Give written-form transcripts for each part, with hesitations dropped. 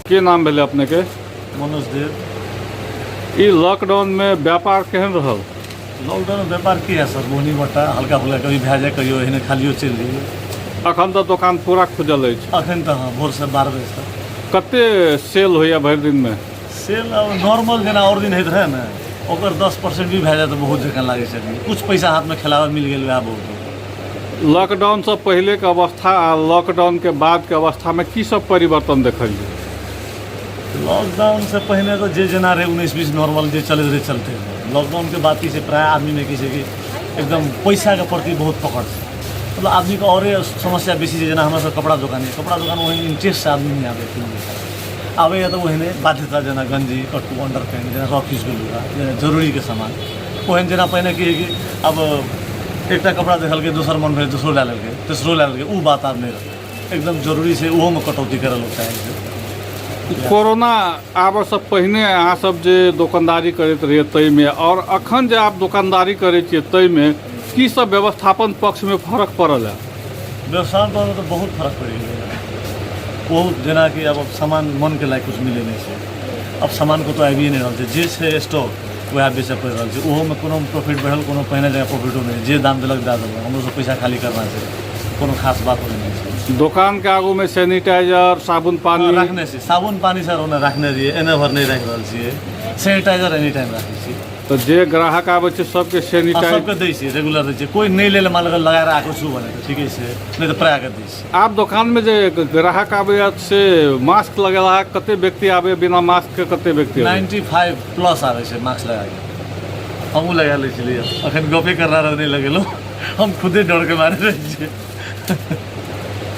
के नाम भेले अपने के? मनोज देव। ई लॉकडाउन में व्यापार केहन रहल? लॉकडाउन में व्यापार की है सर, बोनी बटा हल्का फुल्का कभी भए जाए, कहियो एहने खालियो चलि जाइए। अखन तो दुकान पूरा खुजल अछि। अखन तो हाँ भोर से 12 बजे तक। कते सेल होइया भरि दिन में? सेल अब नॉर्मल जेना और दिन होइत रहे ने, ओकर 10% भी भए जाए तो बहुत जगह लागे छै। कुछ पैसा हाथ में खेलावा मिल गेल वएह बहुत। लॉकडाउन से पहले के अवस्था आ लॉकडाउन के बाद के अवस्था में की सब परिवर्तन देखलिए? लॉकडाउन से पहले तो जे जना रहे 19-20 नॉर्मल जे चलते रहे चलते रहे। लॉकडाउन के बाद की से प्राय आदमी में की से कि एकदम पैसा के प्रति बहुत पकड़ है। मतलब आदमी को और समस्या बेसी है। जना हमारे सब कपड़ा दुकान है, कपड़ा दुकान वही इंटरेस्ट से आदमी नहीं आवे या तो वही बाध्यता जना गंजी कट्टू अंडर पैंट जना ऑफिस के लुगा जरूरी के सामान वही जना पहले की है कि अब एक कपड़ा देखल के दोसर मन भेल दूसरो ला लेके तेसरो ला लेके वो बात आब नहीं रहे। एकदम जरूरी से वो में कटौती करे लोग चाहे। कोरोना आब से पहले अहाँ सब जे दुकानदारी करैत रहिए तई में और अखन जे आप दुकानदारी करे छिए तई में की सब व्यवस्थापन पक्ष में फर्क पड़ल है? व्यवस्थापन में तो बहुत फर्क पड़ गया। बहुत जना कि अब सामान मन के लायक कुछ मिले नहीं है। अब सामान को तो आबिए नहीं रहा जे है स्टॉक वह बेचे पड़ रहा है। वो में कोनो प्रॉफिट बढ़ल, कोनो पहले जगह प्रॉफिटो नहीं। जे दाम दिलक दे देलक, हमरो सब पैसा खाली करना है, कोनो खास बात हो नहीं है। दुकान के आगू में सैनिटाइजर साबुन पानी रखने से साबुन पानी सर उन्हें रखने दिए, एने भर नहीं रख रहा छे। सैनिटाइजर एनी टाइम रखे छी। तो जे ग्राहक आवे छे सबके सैनिटाइजर सबके दै छी, रेगुलर दै छी। कोई नहीं ले ले मान लगा राखो छु बने तो ठीक है से, नहीं तो प्राय कर दै छी। आप दुकान में जे ग्राहक आवे से मास्क लगेला कते व्यक्ति आवे बिना मास्क के? कते व्यक्ति 95 प्लस आवे से मास्क लगा के। हमू लगा ले छलिए, अखन गपे करना रह नहीं लगेलो, हम खुदे डर के मारे रह छी।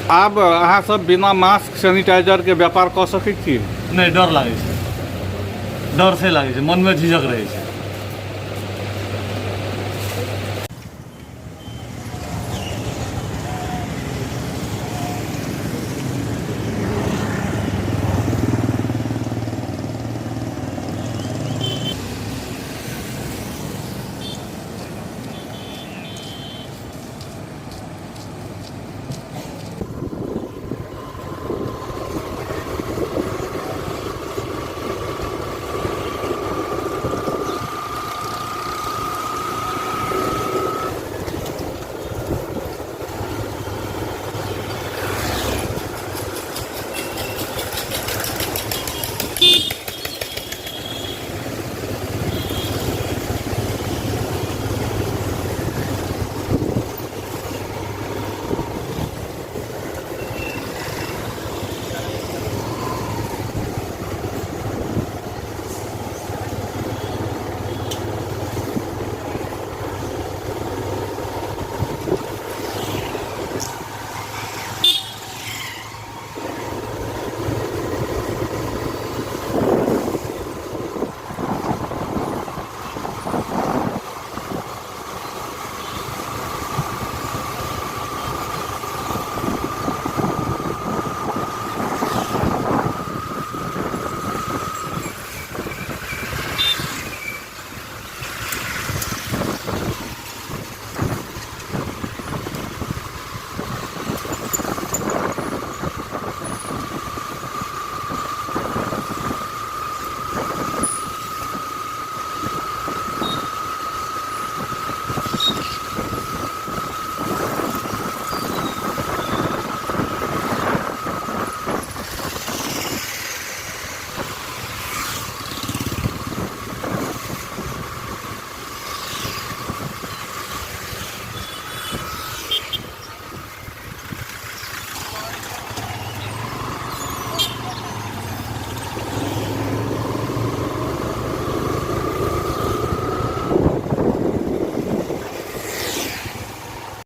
आब अहाँ सब बिना मास्क सैनिटाइजर के व्यापार कर सकै छी? नहीं, डर लागे छै, डर से लागे छै, मन में झिझक रहे छै।